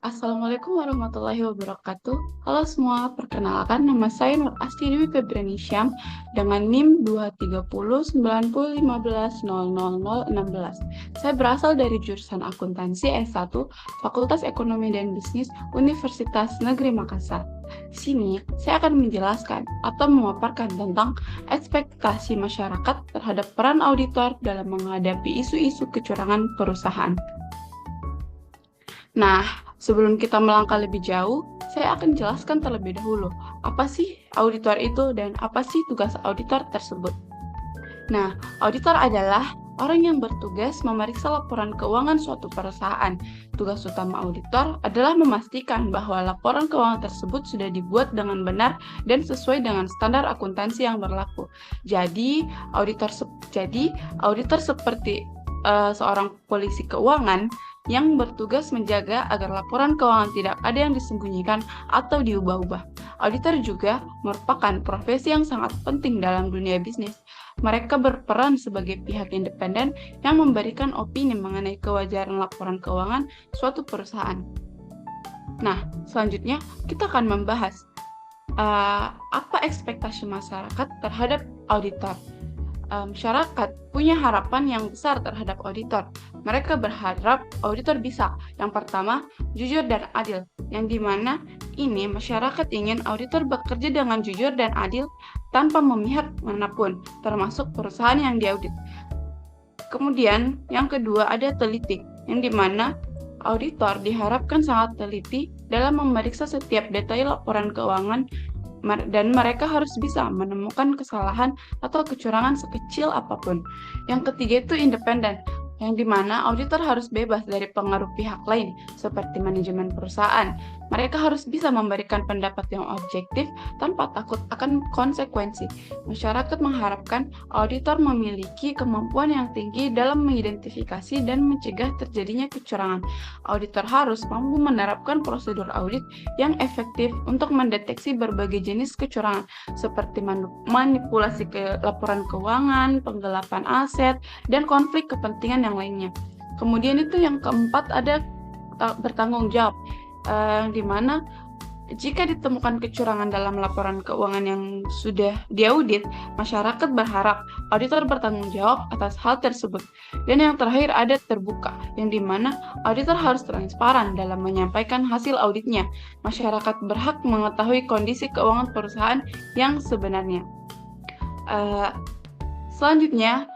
Assalamualaikum warahmatullahi wabarakatuh. Halo semua, perkenalkan nama saya Nur Asti Dewi Febriani Syam dengan NIM 23090150016. Saya berasal dari jurusan Akuntansi S1, Fakultas Ekonomi dan Bisnis Universitas Negeri Makassar. Di sini, saya akan menjelaskan atau memaparkan tentang ekspektasi masyarakat terhadap peran auditor dalam menghadapi isu-isu kecurangan perusahaan. Nah, sebelum kita melangkah lebih jauh, saya akan jelaskan terlebih dahulu apa sih auditor itu dan apa sih tugas auditor tersebut. Nah, auditor adalah orang yang bertugas memeriksa laporan keuangan suatu perusahaan. Tugas utama auditor adalah memastikan bahwa laporan keuangan tersebut sudah dibuat dengan benar dan sesuai dengan standar akuntansi yang berlaku. Jadi, auditor seperti seorang polisi keuangan yang bertugas menjaga agar laporan keuangan tidak ada yang disembunyikan atau diubah-ubah. Auditor juga merupakan profesi yang sangat penting dalam dunia bisnis. Mereka berperan sebagai pihak independen yang memberikan opini mengenai kewajaran laporan keuangan suatu perusahaan. Nah, selanjutnya kita akan membahas apa ekspektasi masyarakat terhadap auditor. Masyarakat punya harapan yang besar terhadap auditor. Mereka berharap auditor bisa, yang pertama, jujur dan adil, yang dimana ini masyarakat ingin auditor bekerja dengan jujur dan adil tanpa memihak manapun, termasuk perusahaan yang diaudit. Kemudian, yang kedua ada teliti, yang dimana auditor diharapkan sangat teliti dalam memeriksa setiap detail laporan keuangan dan mereka harus bisa menemukan kesalahan atau kecurangan sekecil apapun. Yang ketiga itu independen, yang dimana auditor harus bebas dari pengaruh pihak lain, seperti manajemen perusahaan. Mereka harus bisa memberikan pendapat yang objektif tanpa takut akan konsekuensi. Masyarakat mengharapkan auditor memiliki kemampuan yang tinggi dalam mengidentifikasi dan mencegah terjadinya kecurangan. Auditor harus mampu menerapkan prosedur audit yang efektif untuk mendeteksi berbagai jenis kecurangan, seperti manipulasi laporan keuangan, penggelapan aset, dan konflik kepentingan yang lainnya. Kemudian itu yang keempat ada bertanggung jawab, di mana jika ditemukan kecurangan dalam laporan keuangan yang sudah diaudit, masyarakat berharap auditor bertanggung jawab atas hal tersebut. Dan yang terakhir ada terbuka, yang dimana auditor harus transparan dalam menyampaikan hasil auditnya. Masyarakat berhak mengetahui kondisi keuangan perusahaan yang sebenarnya. Selanjutnya,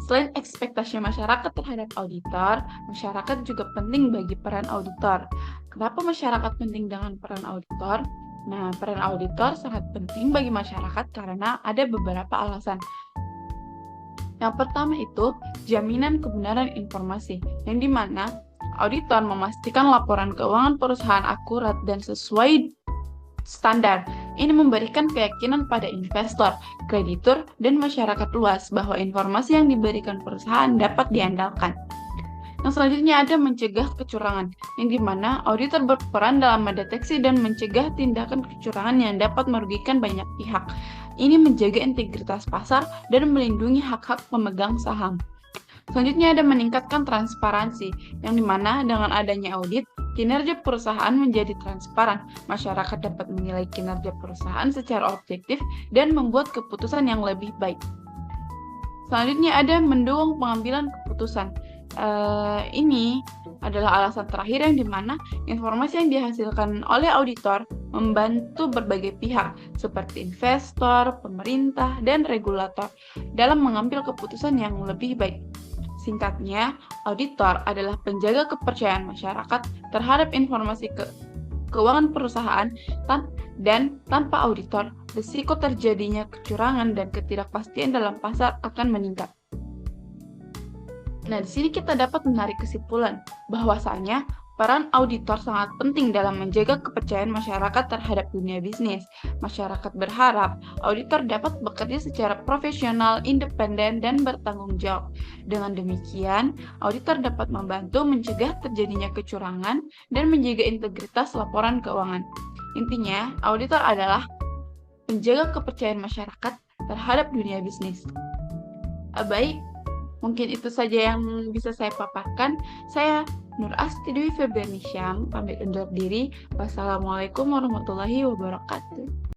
selain ekspektasi masyarakat terhadap auditor, masyarakat juga penting bagi peran auditor. Kenapa masyarakat penting dengan peran auditor? Nah, peran auditor sangat penting bagi masyarakat karena ada beberapa alasan. Yang pertama itu jaminan kebenaran informasi, yang dimana auditor memastikan laporan keuangan perusahaan akurat dan sesuai standar. Ini memberikan keyakinan pada investor, kreditur, dan masyarakat luas bahwa informasi yang diberikan perusahaan dapat diandalkan. Yang selanjutnya ada mencegah kecurangan, yang dimana auditor berperan dalam mendeteksi dan mencegah tindakan kecurangan yang dapat merugikan banyak pihak. Ini menjaga integritas pasar dan melindungi hak-hak pemegang saham. Selanjutnya ada meningkatkan transparansi, yang dimana dengan adanya audit, kinerja perusahaan menjadi transparan. Masyarakat dapat menilai kinerja perusahaan secara objektif dan membuat keputusan yang lebih baik. Selanjutnya ada mendukung pengambilan keputusan. Ini adalah alasan terakhir, yang dimana informasi yang dihasilkan oleh auditor membantu berbagai pihak seperti investor, pemerintah, dan regulator dalam mengambil keputusan yang lebih baik. Singkatnya, auditor adalah penjaga kepercayaan masyarakat terhadap informasi keuangan perusahaan, dan tanpa auditor, risiko terjadinya kecurangan dan ketidakpastian dalam pasar akan meningkat. Nah, di sini kita dapat menarik kesimpulan bahwasanya peran auditor sangat penting dalam menjaga kepercayaan masyarakat terhadap dunia bisnis. Masyarakat berharap auditor dapat bekerja secara profesional, independen, dan bertanggung jawab. Dengan demikian, auditor dapat membantu mencegah terjadinya kecurangan dan menjaga integritas laporan keuangan. Intinya, auditor adalah penjaga kepercayaan masyarakat terhadap dunia bisnis. Baik, mungkin itu saja yang bisa saya paparkan. Saya Nur Asti Dwi Febrianisyam, pamit undur diri. Wassalamualaikum warahmatullahi wabarakatuh.